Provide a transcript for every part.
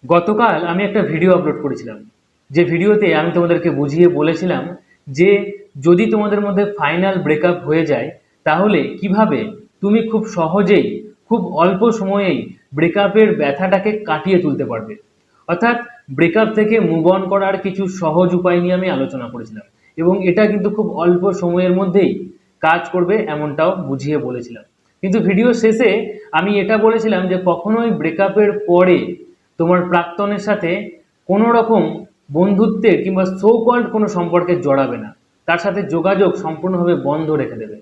গতকাল আমি একটা ভিডিও আপলোড করেছিলাম, যে ভিডিওতে আমি তোমাদেরকে বুঝিয়ে বলেছিলাম যে যদি তোমাদের মধ্যে ফাইনাল ব্রেকআপ হয়ে যায় তাহলে কিভাবে তুমি খুব সহজেই, খুব অল্প সময়েই ব্রেকআপের ব্যথাটাকে কাটিয়ে তুলতে পারবে। অর্থাৎ ব্রেকআপ থেকে মুভ অন করার কিছু সহজ উপায় নিয়ে আমি আলোচনা করেছিলাম, এবং এটা কিন্তু খুব অল্প সময়ের মধ্যেই কাজ করবে এমনটাও বুঝিয়ে বলেছিলাম। কিন্তু ভিডিও শেষে আমি এটা বলেছিলাম যে কখনোই ব্রেকআপের পরে তোমার প্রাক্তনের সাথে কোনো রকম বন্ধুত্বের কিংবা সো কল্ড কোনো সম্পর্কে জড়াবে না, তার সাথে যোগাযোগ সম্পূর্ণভাবে বন্ধ রেখে দেবে।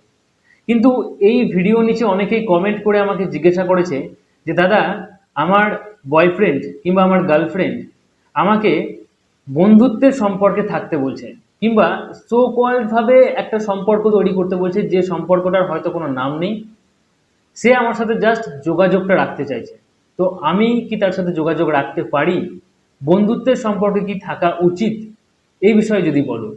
কিন্তু এই ভিডিও নিচে অনেকেই কমেন্ট করে আমাকে জিজ্ঞাসা করেছে যে দাদা, আমার বয়ফ্রেন্ড কিংবা আমার গার্লফ্রেন্ড আমাকে বন্ধুত্বের সম্পর্কে থাকতে বলছে, কিংবা সো কল্ড ভাবে একটা সম্পর্ক তৈরি করতে বলছে, যে সম্পর্কটার হয়তো কোনো নাম নেই, সে আমার সাথে জাস্ট যোগাযোগটা রাখতে চাইছে। তো আমি কি তার সাথে যোগাযোগ রাখতে পারি? বন্ধুত্বের সম্পর্কে কি থাকা উচিত? এই বিষয়ে যদি বলো।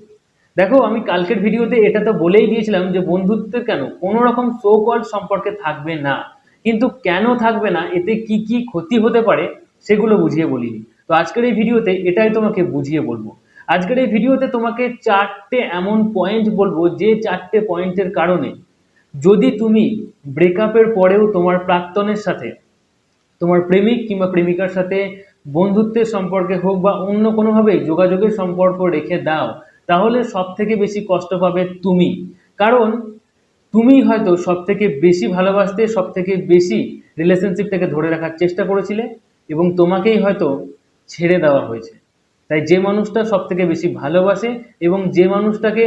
দেখো, আমি কালকের ভিডিওতে এটা তো বলেই দিয়েছিলাম যে বন্ধুত্বের কেন কোনো রকম সো কল্ড সম্পর্কে থাকবে না, কিন্তু কেন থাকবে না, এতে কি কি ক্ষতি হতে পারে সেগুলো বুঝিয়ে বলিনি। তো আজকের এই ভিডিওতে এটাই তোমাকে বুঝিয়ে বলবো। আজকের এই ভিডিওতে তোমাকে চারটে এমন পয়েন্ট বলবো, যে চারটে পয়েন্টের কারণে যদি তুমি ব্রেকআপের পরেও তোমার প্রাক্তনের সাথে, তোমার প্রেমিক কিংবা প্রেমিকার সাথে বন্ধুত্বের সম্পর্কে হোক বা অন্য কোনোভাবে যোগাযোগের সম্পর্ক রেখে দাও, তাহলে সব থেকে বেশি কষ্ট পাবে তুমি। কারণ তুমি হয়তো সব থেকে বেশি ভালোবাসতে, সব থেকে বেশি রিলেশনশিপটাকে ধরে রাখার চেষ্টা করেছিলে, এবং তোমাকেই হয়তো ছেড়ে দেওয়া হয়েছে। তাই যে মানুষটা সব থেকে বেশি ভালোবাসে এবং যে মানুষটাকে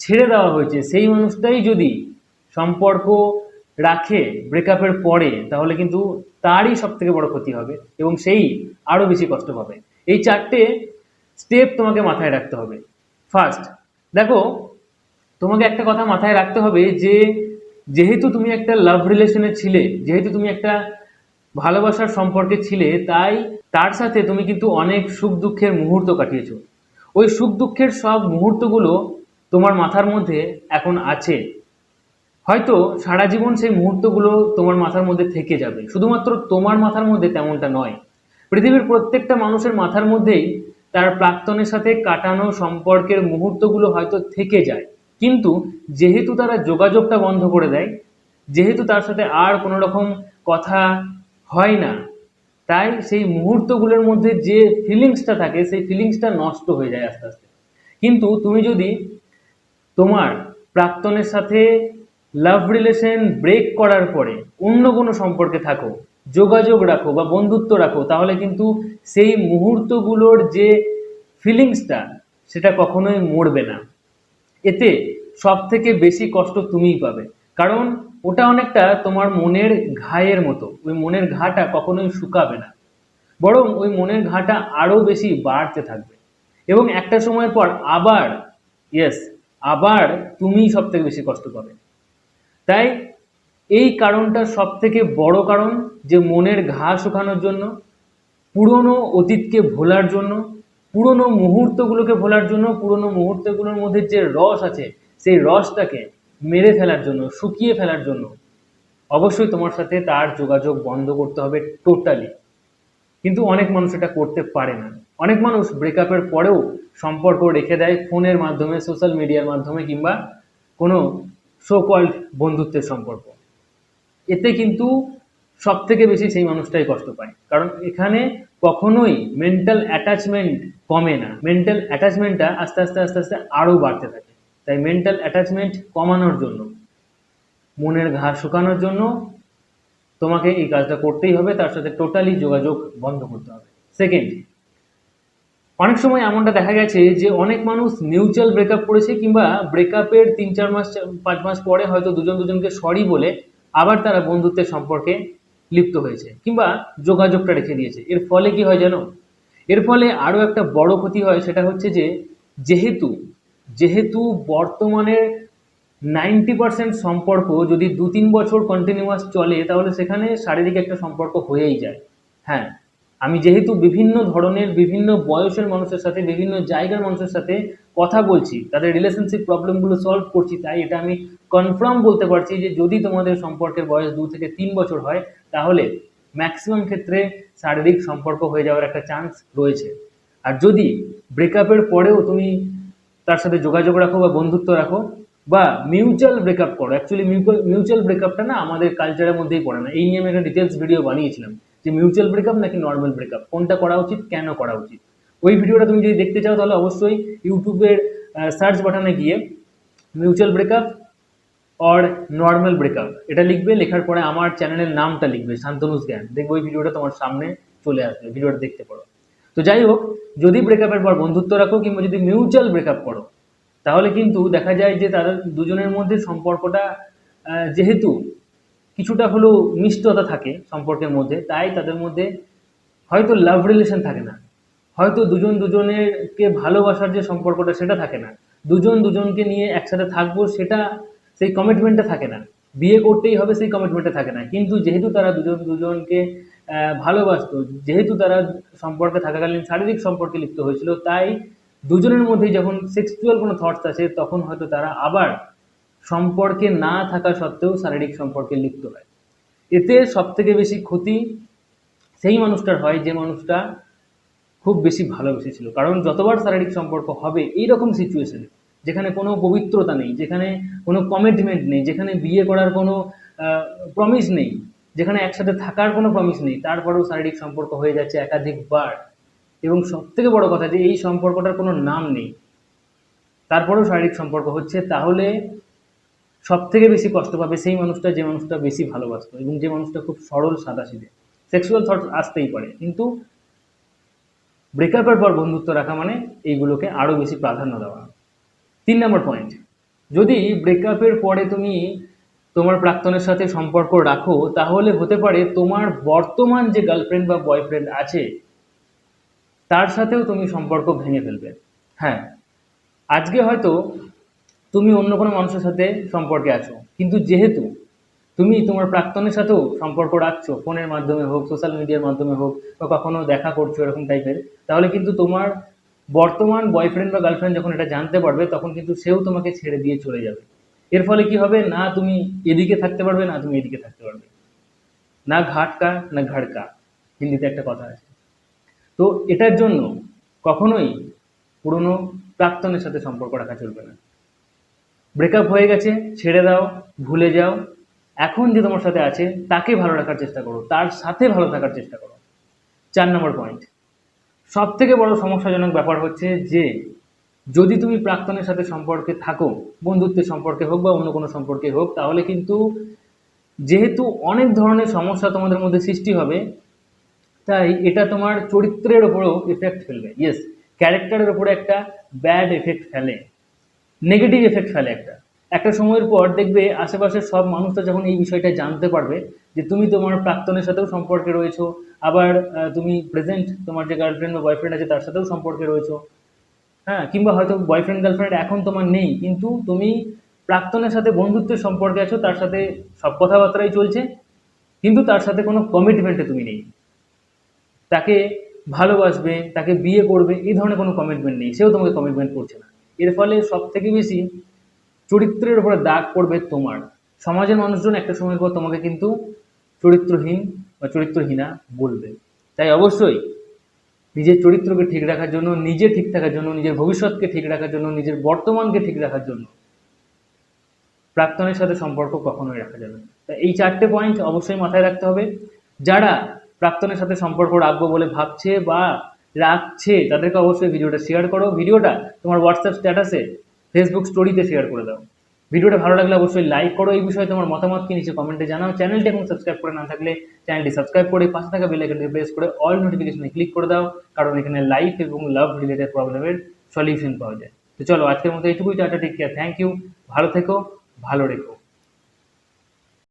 ছেড়ে দেওয়া হয়েছে, সেই মানুষটাই যদি সম্পর্ক রাখে ব্রেকআপের পরে, তাহলে কিন্তু তারই সব থেকে বড় ক্ষতি হবে এবং সেই আরো বেশি কষ্ট পাবে। এই চারটে স্টেপ তোমাকে মাথায় রাখতে হবে। ফার্স্ট, দেখো, তোমাকে একটা কথা মাথায় রাখতে হবে যে যেহেতু তুমি একটা লাভ রিলেশনে ছিলে, যেহেতু তুমি একটা ভালোবাসার সম্পর্কে ছিলে, তাই তার সাথে তুমি কিন্তু অনেক সুখ দুঃখের মুহূর্ত কাটিয়েছো। ওই সুখ দুঃখের সব মুহূর্তগুলো তোমার মাথার মধ্যে এখন আছে। হয়তো সারা জীবন সেই মুহূর্তগুলো তোমার মাথার মধ্যে থেকে যাবে। শুধুমাত্র তোমার মাথার মধ্যে তেমনটা নয়, পৃথিবীর প্রত্যেকটা মানুষের মাথার মধ্যেই তার প্রাক্তনের সাথে কাটানো সম্পর্কের মুহূর্তগুলো হয়তো থেকে যায়। কিন্তু যেহেতু তারা যোগাযোগটা বন্ধ করে দেয়, যেহেতু তার সাথে আর কোনো রকম কথা হয় না, তাই সেই মুহূর্তগুলোর মধ্যে যে ফিলিংসটা থাকে, সেই ফিলিংসটা নষ্ট হয়ে যায় আস্তে আস্তে। কিন্তু তুমি যদি তোমার প্রাক্তনের সাথে লাভ রিলেশন ব্রেক করার পরে অন্য কোনো সম্পর্কে থাকো, যোগাযোগ রাখো বা বন্ধুত্ব রাখো, তাহলে কিন্তু সেই মুহূর্তগুলোর যে ফিলিংসটা, সেটা কখনোই মরবে না। এতে সব থেকে বেশি কষ্ট তুমিই পাবে, কারণ ওটা অনেকটা তোমার মনের ঘায়ের মতো। ওই মনের ঘাটা কখনোই শুকাবে না, বরং ওই মনের ঘাটা আরো বেশি বাড়তে থাকবে, এবং একটা সময়ের পর আবার, ইয়েস, আবার তুমি সব থেকে বেশি কষ্ট পাবে। তাই এই কারণটা সব থেকে বড় কারণ, যে মনের ঘা শুকানোর জন্য, পুরনো অতীতকে ভোলার জন্য, পুরনো মুহূর্তগুলোকে ভোলার জন্য, পুরনো মুহূর্তগুলোর মধ্যে যে রস আছে সেই রসটাকে মেরে ফেলার জন্য, শুকিয়ে ফেলার জন্য অবশ্যই তোমার সাথে তার যোগাযোগ বন্ধ করতে হবে টোটালি। কিন্তু অনেক মানুষ এটা করতে পারে না। অনেক মানুষ ব্রেকআপের পরেও সম্পর্ক রেখে দেয় ফোনের মাধ্যমে, সোশ্যাল মিডিয়ার মাধ্যমে, কিংবা কোনো সো কল্ড বন্ধুত্বের সম্পর্ক। এতে কিন্তু সব থেকে বেশি সেই মানুষটাই কষ্ট পায়, কারণ এখানে কখনোই মেন্টাল অ্যাটাচমেন্ট কমে না, মেন্টাল অ্যাটাচমেন্টটা আস্তে আস্তে আস্তে আস্তে আরও বাড়তে থাকে। তাই মেন্টাল অ্যাটাচমেন্ট কমানোর জন্য, মনের ঘা শুকানোর জন্য তোমাকে এই কাজটা করতেই হবে, তার সাথে টোটালি যোগাযোগ বন্ধ করতে হবে। সেকেন্ড, অনেক সময় এমনটা দেখা গেছে যে অনেক মানুষ মিউচুয়াল ব্রেকআপ করেছে, কিংবা ব্রেকআপের 3-4 মাস 5 মাস পরে হয়তো দুজন দুজনকে সরি বলে আবার তারা বন্ধুত্বের সম্পর্কে লিপ্ত হয়েছে, কিংবা যোগাযোগটা রেখে দিয়েছে। এর ফলে কি হয় জানো? এর ফলে আরও একটা বড় ক্ষতি হয়, সেটা হচ্ছে যে যেহেতু যেহেতু বর্তমানে 90% সম্পর্ক যদি 2-3 বছর কন্টিনিউয়াস চলে, তাহলে সেখানে শারীরিক একটা সম্পর্ক হয়েই যায়। হ্যাঁ, আমি যেহেতু বিভিন্ন ধরনের, বিভিন্ন বয়সের মানুষের সাথে, বিভিন্ন জায়গার মানুষের সাথে কথা বলছি, তাদের রিলেশনশিপ প্রবলেমগুলো সলভ করছি, তাই এটা আমি কনফার্ম বলতে পারছি যে যদি তোমাদের সম্পর্কের বয়স 2 থেকে 3 বছর হয়, তাহলে ম্যাক্সিমাম ক্ষেত্রে শারীরিক সম্পর্ক হয়ে যাওয়ার একটা চান্স রয়েছে। আর যদি ব্রেকআপের পরেও তুমি তার সাথে যোগাযোগ রাখো বা বন্ধুত্ব রাখো বা মিউচুয়াল ব্রেকআপ করো, অ্যাকচুয়ালি মিউচুয়াল ব্রেকআপটা না আমাদের কালচারের মধ্যেই পড়ে না। এই নিয়ে আমি একটা ডিটেলস ভিডিও বানিয়েছিলাম যে মিউচুয়াল ব্রেকআপ নাকি নর্মাল ব্রেকআপ, কোনটা করা উচিত, কেন করা উচিত। ওই ভিডিওটা তুমি যদি দেখতে চাও তাহলে অবশ্যই ইউটিউবের সার্চ বাটনে গিয়ে mutual breakup or normal breakup এটা লিখবে, লেখার পরে আমার চ্যানেলের নামটা লিখবে শান্তনুজ জ্ঞান, দেখবে ওই ভিডিওটা তোমার সামনে চলে আসবে, ভিডিওটা দেখতে পারো। তো যাই হোক, যদি ব্রেকআপের পর বন্ধুত্ব রাখো কিংবা যদি মিউচুয়াল ব্রেকআপ করো, তাহলে কিন্তু দেখা যায় যে তাদের দুজনের মধ্যে সম্পর্কটা যেহেতু কিছুটা হলেও মিষ্টতা থাকে সম্পর্কের মধ্যে, তাই তাদের মধ্যে হয়তো লাভ রিলেশন থাকে না, হয়তো দুজন দুজনেরকে ভালোবাসার যে সম্পর্কটা সেটা থাকে না, দুজন দুজনকে নিয়ে একসাথে থাকবো সেটা সেই কমিটমেন্টটা থাকে না, বিয়ে করতেই হবে সেই কমিটমেন্টটা থাকে না। কিন্তু যেহেতু তারা দুজন দুজনকে ভালোবাসতো, যেহেতু তারা সম্পর্কে থাকাকালীন শারীরিক সম্পর্কে লিপ্ত হয়েছিল, তাই দুজনের মধ্যেই যখন সেক্সুয়াল কোনো থটস আসে তখন হয়তো তারা আবার সম্পর্কে না থাকা সত্ত্বেও শারীরিক সম্পর্কে লিপ্ত হয়। এতে সবথেকে বেশি ক্ষতি সেই মানুষটার হয় যে মানুষটা খুব বেশি ভালোবেসেছিল। কারণ যতবার শারীরিক সম্পর্ক হবে এইরকম সিচুয়েশনে, যেখানে কোনো পবিত্রতা নেই, যেখানে কোনো কমিটমেন্ট নেই, যেখানে বিয়ে করার কোনো প্রমিস নেই, যেখানে একসাথে থাকার কোনো প্রমিস নেই, তারপরেও শারীরিক সম্পর্ক হয়ে যাচ্ছে একাধিকবার, এবং সবথেকে বড় কথা যে এই সম্পর্কটার কোনো নাম নেই, তারপরেও শারীরিক সম্পর্ক হচ্ছে, তাহলে সবথেকে বেশি কষ্ট পাবে সেই মানুষটা যে মানুষটা বেশি ভালোবাসতো এবং যে মানুষটা খুব সরল সাদাসিধে। সেক্সুয়াল থট আসতেই পারে, কিন্তু ব্রেকআপের পর বন্ধুত্ব রাখা মানে এইগুলোকে আরও বেশি প্রাধান্য দেওয়া। 3 নম্বর পয়েন্ট, যদি ব্রেকআপের পরে তুমি তোমার প্রাক্তনের সাথে সম্পর্ক রাখো, তাহলে হতে পারে তোমার বর্তমান যে গার্লফ্রেন্ড বা বয়ফ্রেন্ড আছে তার সাথেও তুমি সম্পর্ক ভেঙে ফেলবে। হ্যাঁ, আজকে হয়তো তুমি অন্য কোনো মানুষের সাথে সম্পর্কে আছো, কিন্তু যেহেতু তুমি তোমার প্রাক্তনের সাথেও সম্পর্ক রাখছো, ফোনের মাধ্যমে হোক, সোশ্যাল মিডিয়ার মাধ্যমে হোক, বা কখনো দেখা করছো এরকম টাইপের, তাহলে কিন্তু তোমার বর্তমান বয়ফ্রেন্ড বা গার্লফ্রেন্ড যখন এটা জানতে পারবে তখন কিন্তু সেও তোমাকে ছেড়ে দিয়ে চলে যাবে। এর ফলে কি হবে, না তুমি এদিকে থাকতে পারবে না তুমি এদিকে থাকতে পারবে, না ঘাটকা না ঘাড়কা, হিন্দিতে একটা কথা আছে। তো এটার জন্য কখনোই পুরনো প্রাক্তনের সাথে সম্পর্ক রাখা চলবে না। ব্রেকআপ হয়ে গেছে, ছেড়ে দাও, ভুলে যাও, এখন যে তোমার সাথে আছে তাকে ভালো রাখার চেষ্টা করো, তার সাথে ভালো থাকার চেষ্টা করো। 4 নম্বর পয়েন্ট, সব থেকে বড় সমস্যাজনক ব্যাপার হচ্ছে যে যদি তুমি প্রাক্তনের সাথে সম্পর্কে থাকো, বন্ধুত্বের সম্পর্কে হোক বা অন্য কোনো সম্পর্কে হোক, তাহলে কিন্তু যেহেতু অনেক ধরনের সমস্যা তোমাদের মধ্যে সৃষ্টি হবে, তাই এটা তোমার চরিত্রের ওপরেও এফেক্ট ফেলবে। ইয়েস, ক্যারেক্টারের ওপরে একটা ব্যাড এফেক্ট ফেলে, নেগেটিভ এফেক্ট ফেলে। একটা সময়ের পর দেখবে আশেপাশের সব মানুষরা যখন এই বিষয়টা জানতে পারবে যে তুমি তোমার প্রাক্তনের সাথেও সম্পর্কে রয়েছো, আবার তুমি প্রেজেন্ট তোমার যে গার্লফ্রেন্ড বা বয়ফ্রেন্ড আছে তার সাথেও সম্পর্কে রয়েছো, হ্যাঁ, কিংবা হয়তো বয়ফ্রেন্ড গার্লফ্রেন্ড এখন তোমার নেই, কিন্তু তুমি প্রাক্তনের সাথে বন্ধুত্বের সম্পর্কে আছো, তার সাথে সব কথাবার্তাই চলছে, কিন্তু তার সাথে কোনো কমিটমেন্টে তুমি নেই, তাকে ভালোবাসবে, তাকে বিয়ে করবে এই ধরনের কোনো কমিটমেন্ট নেই, সেও তোমাকে কমিটমেন্ট করছে না। এর ফলে সব থেকে বেশি চরিত্রের উপরে দাগ পড়বে তোমার। সমাজের মানুষজন একটা সময়ের পর তোমাকে কিন্তু চরিত্রহীন বা চরিত্রহীনা বলবে। তাই অবশ্যই নিজের চরিত্রকে ঠিক রাখার জন্য, নিজে ঠিক থাকার জন্য, নিজের ভবিষ্যৎকে ঠিক রাখার জন্য, নিজের বর্তমানকে ঠিক রাখার জন্য প্রাক্তনের সাথে সম্পর্ক কখনোই রাখা যাবে না। তাই এই 4টে পয়েন্ট অবশ্যই মাথায় রাখতে হবে। যারা প্রাক্তনের সাথে সম্পর্ক রাখবো বলে ভাবছে বা রাখছে তাদেরকে অবশ্যই ভিডিওটা শেয়ার করো, ভিডিওটা তোমার হোয়াটসঅ্যাপ স্ট্যাটাসে, ফেসবুক স্টোরিতে শেয়ার করে দাও। ভিডিওটা ভালো লাগলে অবশ্যই লাইক করো, এই বিষয়ে তোমার মতামত কি নিচে কমেন্টে জানাও। চ্যানেলটি এখন সাবস্ক্রাইব করে না থাকলে চ্যানেলটি সাবস্ক্রাইব করে পাশে থাকা বেল আইকনটি প্রেস করে অল নোটিফিকেশনে ক্লিক করে দাও, কারণ এখানে লাইফ এবং লাভ রিলেটেড প্রবলেমের সলিউশন পাওয়া যায়। তো চলো আজকের মতো এইটুকুই, tata, take care, thank you, ভালো থেকো, ভালো রেখো।